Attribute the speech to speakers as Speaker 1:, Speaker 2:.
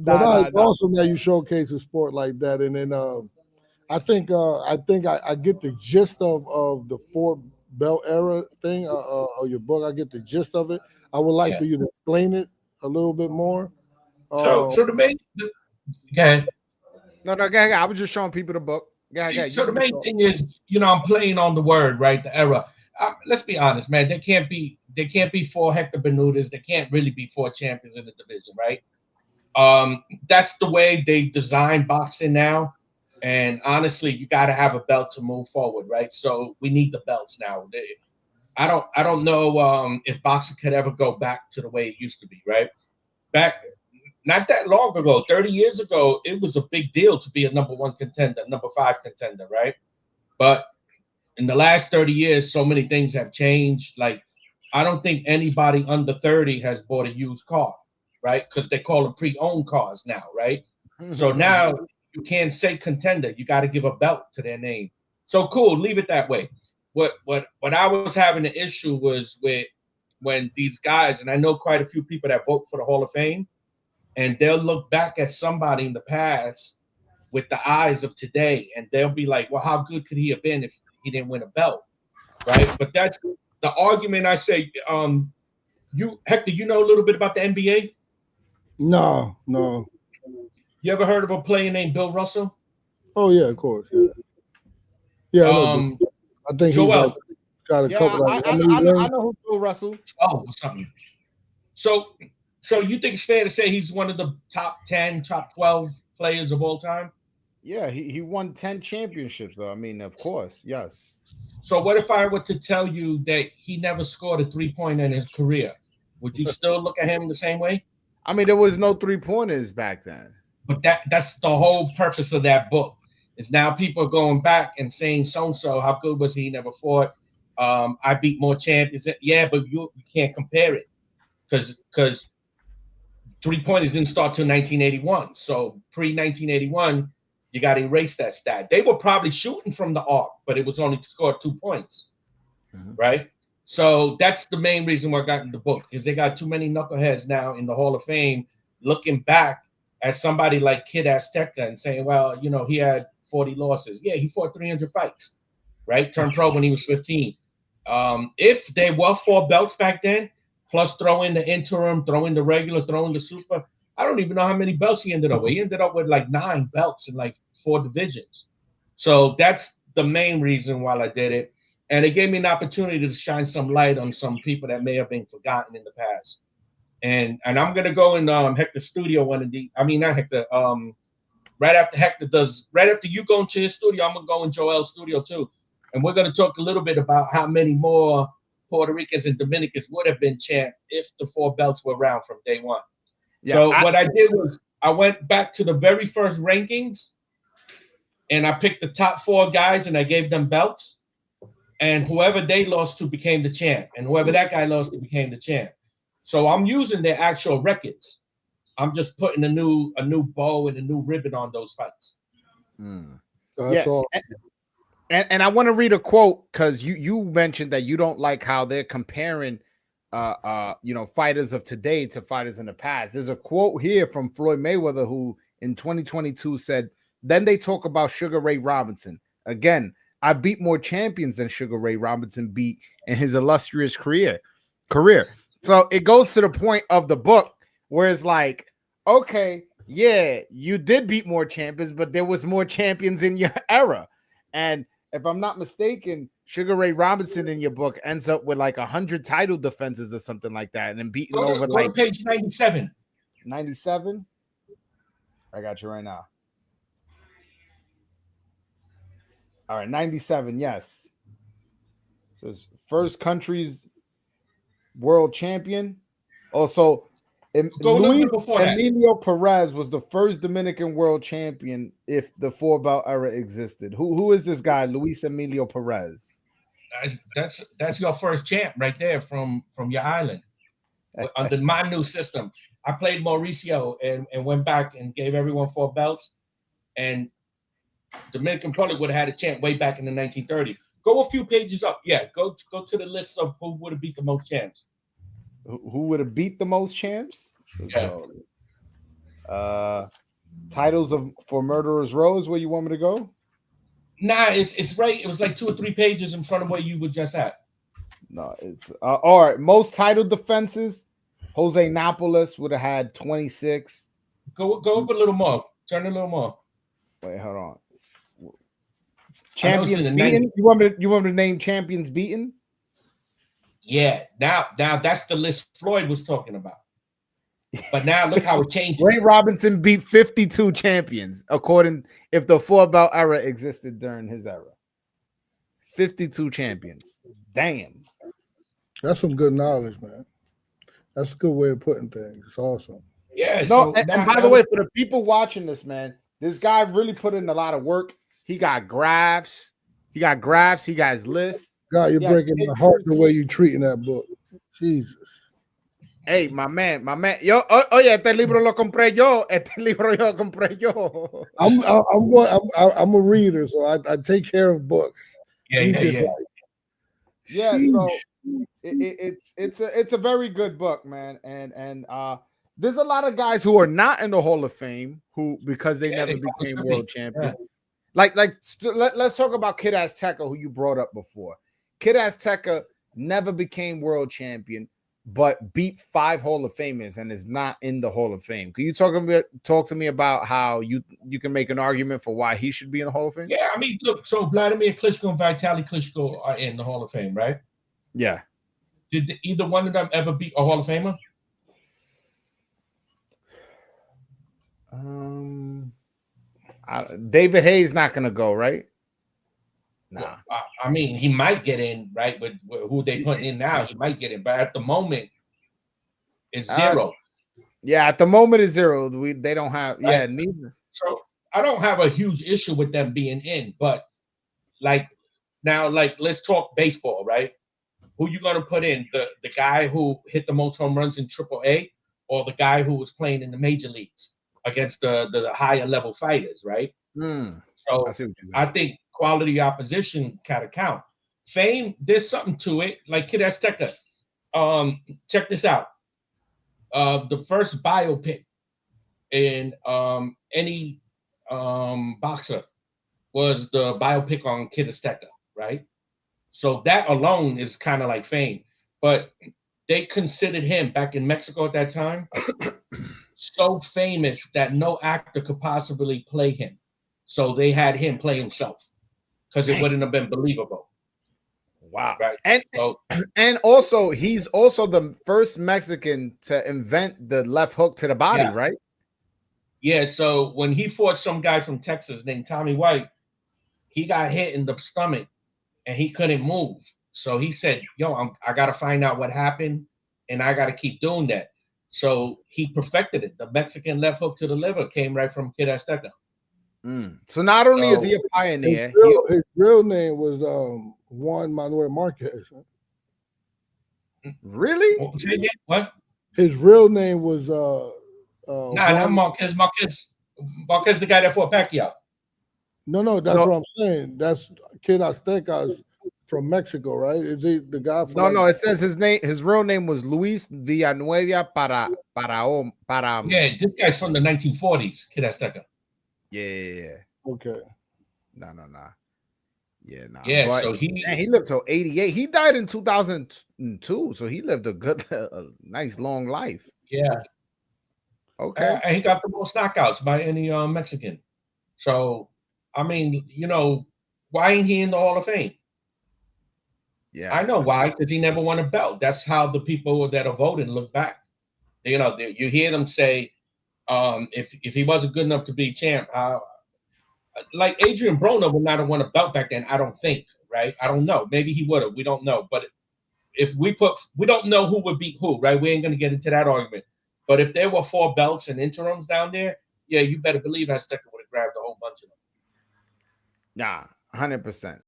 Speaker 1: Well, that's
Speaker 2: Nah.
Speaker 1: awesome that you showcase a sport like that, and then I get the gist of the four belt era thing of your book. I get the gist of it. I would like
Speaker 3: Yeah.
Speaker 1: for you to explain it a little bit more.
Speaker 3: So
Speaker 1: Uh,
Speaker 3: so the main the, okay.
Speaker 2: No, go ahead. I was just showing people the book. Go ahead, go ahead.
Speaker 3: So the
Speaker 2: You
Speaker 3: main
Speaker 2: talk.
Speaker 3: thing is, I'm playing on the word, right? The era. Let's be honest, man. They can't be four Hector Bermudez. They can't really be four champions in the division, right? That's the way they design boxing now. And honestly, you got to have a belt to move forward, right? So we need the belts now. I don't know if boxing could ever go back to the way it used to be, right? Back not that long ago, 30 years ago, it was a big deal to be a number one contender, number five contender, right? But in the last 30 years, so many things have changed. Like, I don't think anybody under 30 has bought a used car, right? Because they call them pre-owned cars now, right? So now you can't say contender. You got to give a belt to their name. So cool, leave it that way. What I was having an issue was with when these guys, and I know quite a few people that vote for the Hall of Fame, and they'll look back at somebody in the past with the eyes of today, and they'll be like, "Well, how good could he have been if he didn't win a belt?" Right? But that's the argument. I say, you Hector, you know a little bit about the NBA.
Speaker 1: no, no.
Speaker 3: You ever heard of a player named Bill Russell?
Speaker 1: Oh yeah, of course. Yeah, yeah. I know. But
Speaker 3: Um,
Speaker 1: I think he's like
Speaker 3: Joel.
Speaker 1: got a
Speaker 2: Yeah,
Speaker 1: couple. Like how many
Speaker 2: I
Speaker 1: rings?
Speaker 2: know who Bill Russell.
Speaker 3: Oh, something. So, so you think it's fair to say he's one of the top 10, top 12 players of all time?
Speaker 2: Yeah, he won 10 championships though. I mean, of course, yes.
Speaker 3: So, what if I were to tell you that he never scored a 3 pointer in his career? Would you still look at him the same way?
Speaker 2: I mean, there was no 3-pointers back then.
Speaker 3: But that's the whole purpose of that book. Is now people are going back and saying so and so, how good was he? He never fought. I beat more champions. Yeah, but you can't compare it because 3 pointers didn't start till 1981. So pre 1981, you got to erase that stat. They were probably shooting from the arc, but it was only to score 2 points,
Speaker 2: Mhm.
Speaker 3: right? So that's the main reason why I got in the book, because they got too many knuckleheads now in the Hall of Fame looking back at somebody like Kid Azteca and saying, well, he had 40 losses. Yeah, he fought 300 fights, right? Turned pro when he was 15. If they were four belts back then, plus throw in the interim, throw in the regular, throw in the super, I don't even know how many belts he ended up with. He ended up with like 9 belts in like 4 divisions. So that's the main reason why I did it. And it gave me an opportunity to shine some light on some people that may have been forgotten in the past. And I'm gonna go in Hector's studio one of the, I mean not Hector, right after you go into his studio, I'm gonna go in Joel's studio too. And we're gonna talk a little bit about how many more Puerto Ricans and Dominicans would have been champ if the four belts were around from day one.
Speaker 2: Yeah,
Speaker 3: So what I did was I went back to the very first rankings and I picked the top four guys and I gave them belts. And whoever they lost to became the champ. And whoever that guy lost to became the champ. So I'm using their actual records. I'm just putting a new bow and a new ribbon on those fights.
Speaker 2: mm.
Speaker 1: That's
Speaker 2: Yeah,
Speaker 1: all.
Speaker 2: and I want to read a quote because you mentioned that you don't like how they're comparing fighters of today to fighters in the past. There's a quote here from Floyd Mayweather who in 2022 said, then they talk about Sugar Ray Robinson. Again, I beat more champions than Sugar Ray Robinson beat in his illustrious career. So it goes to the point of the book where it's like, okay, yeah, you did beat more champions, but there was more champions in your era. And if I'm not mistaken, Sugar Ray Robinson in your book ends up with like 100 title defenses or something like that, and then beating over
Speaker 3: Go to
Speaker 2: like
Speaker 3: page 97.
Speaker 2: 97. I got you right now. All right, 97. Yes. So it's first country's world champion. Also,
Speaker 3: Go a little
Speaker 2: Luis
Speaker 3: bit before that.
Speaker 2: Emilio Perez was the first Dominican world champion if the four belt era existed. Who is this guy, Luis Emilio Perez?
Speaker 3: That's your first champ right there from your island under my new system. I played Mauricio and went back and gave everyone four belts. And Dominican Republic would have had a champ way back in the 1930s. Go a few pages up. Yeah, go to the list of who would have beat the most champs.
Speaker 2: Who would have beat the most champs? Let's
Speaker 3: Yeah.
Speaker 2: go. Titles of for Murderers Row is where you want me to go?
Speaker 3: Nah, it's right. It was like 2 or 3 pages in front of where you were just at.
Speaker 2: No, it's all right. Most title defenses. Jose Napoles would have had 26.
Speaker 3: Go up a little more. Turn a little more.
Speaker 2: Wait, hold on.
Speaker 3: I know it's in
Speaker 2: Champions
Speaker 3: the
Speaker 2: beaten.
Speaker 3: 90s.
Speaker 2: You want me to name champions beaten?
Speaker 3: Yeah. Now that's the list Floyd was talking about. But now look how it changed.
Speaker 2: Ray Robinson beat 52 champions, according if the 4-belt era existed during his era. 52 champions. Damn.
Speaker 1: That's some good knowledge, man. That's a good way of putting things. It's awesome.
Speaker 3: Yeah.
Speaker 2: No,
Speaker 3: So
Speaker 2: and by the way, for the people watching this, man, this guy really put in a lot of work. He got graphs. He got his lists.
Speaker 1: God, you're breaking my heart the way you're treating that book. Jesus.
Speaker 2: Hey, my man. Yo, oye, este libro lo compré yo. Este libro yo compré yo.
Speaker 1: I'm a reader, so I take care of books.
Speaker 2: Yeah, so it's a very good book, man. And there's a lot of guys who are not in the Hall of Fame who because they never became world champion. Like let's talk about Kid Azteca, who you brought up before. Kid Azteca never became world champion, but beat 5 Hall of Famers and is not in the Hall of Fame. Can you talk to me about how you can make an argument for why he should be in the Hall of Fame?
Speaker 3: Yeah, I mean, look, so Vladimir Klitschko and Vitaly Klitschko are in the Hall of Fame, right?
Speaker 2: Yeah.
Speaker 3: Did either one of them ever beat a Hall of Famer?
Speaker 2: David Hayes not gonna go, right? Nah.
Speaker 3: Well, I mean, he might get in, right? With who they putting in now, he might get in, but at the moment, it's 0.
Speaker 2: Yeah, at the moment it's 0. They don't have neither.
Speaker 3: So I don't have a huge issue with them being in, but let's talk baseball, right? Who you gonna put in? The guy who hit the most home runs in AAA, or the guy who was playing in the major leagues against the higher level fighters, right? So I think quality opposition kind of count. Fame, there's something to it. Like Kid Azteca. Check this out. The first biopic in any boxer was the biopic on Kid Azteca, right? So that alone is kind of like fame. But they considered him back in Mexico at that time so famous that no actor could possibly play him. So they had him play himself because it wouldn't have been believable.
Speaker 2: Wow.
Speaker 3: Right.
Speaker 2: And also he's also the first Mexican to invent the left hook to the body, right?
Speaker 3: Yeah. So when he fought some guy from Texas named Tommy White, he got hit in the stomach and he couldn't move. So he said, yo, I got to find out what happened and I got to keep doing that. So he perfected it. The Mexican left hook to the liver came right from Kid Azteca.
Speaker 2: So not only is he a pioneer,
Speaker 1: his real name was Juan Manuel Marquez.
Speaker 3: Really? What?
Speaker 1: His real name was
Speaker 3: not Marquez. Marquez, the guy that fought Pacquiao.
Speaker 1: No, that's what I'm saying. That's Kid Azteca from Mexico, right? Is he the guy from
Speaker 2: No, it says his real name was Luis Villanueva para.
Speaker 3: Yeah, this guy's from the 1940s, Kid Azteca.
Speaker 2: Yeah.
Speaker 1: Okay.
Speaker 2: No. Yeah, no.
Speaker 3: Yeah,
Speaker 2: but
Speaker 3: so he
Speaker 2: lived till 88. He died in 2002, so he lived a nice long life.
Speaker 3: Yeah.
Speaker 2: Okay.
Speaker 3: And he got the most knockouts by any Mexican. So, I mean, why ain't he in the Hall of Fame?
Speaker 2: Yeah.
Speaker 3: I know why, because he never won a belt. That's how the people that are voting look back. You hear them say, if he wasn't good enough to be champ, like Adrian Broner would not have won a belt back then, I don't think, right? I don't know. Maybe he would have. We don't know. But if we don't know who would beat who, right? We ain't going to get into that argument. But if there were 4 belts and interims down there, yeah, you better believe Azteca would have grabbed a whole bunch of them.
Speaker 2: Nah, 100%.